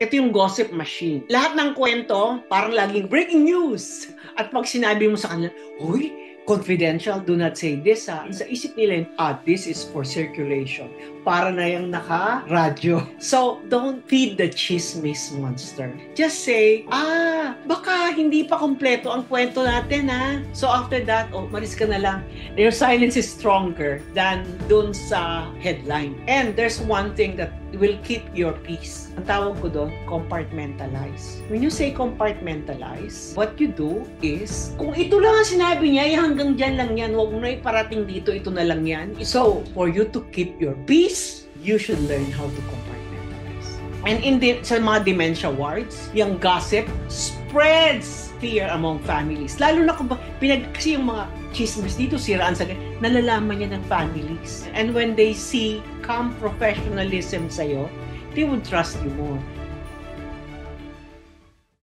Ito yung gossip machine. Lahat ng kwento, parang laging breaking news. At pag sinabi mo sa kanila, "Uy, confidential, do not say this," sa isip nila, this is for circulation. Para na yung naka-radyo. So, don't feed the chismis monster. Just say, baka hindi pa kompleto ang kwento natin, ha? So, after that, malis ka na lang. Your silence is stronger than dun sa headline. And there's one thing that will keep your peace. Ang tawag ko doon, compartmentalize. When you say compartmentalize, what you do is, kung ito lang ang sinabi niya, hanggang dyan lang yan, huwag mo na iparating dito, ito na lang yan. So, for you to keep your peace, you should learn how to compartmentalize. And sa mga dementia wards, yung gossip spreads fear among families. Lalo na kasi yung mga chismis dito, siraan sa nalalaman niya ng families. And when they see calm professionalism sa'yo, they would trust you more.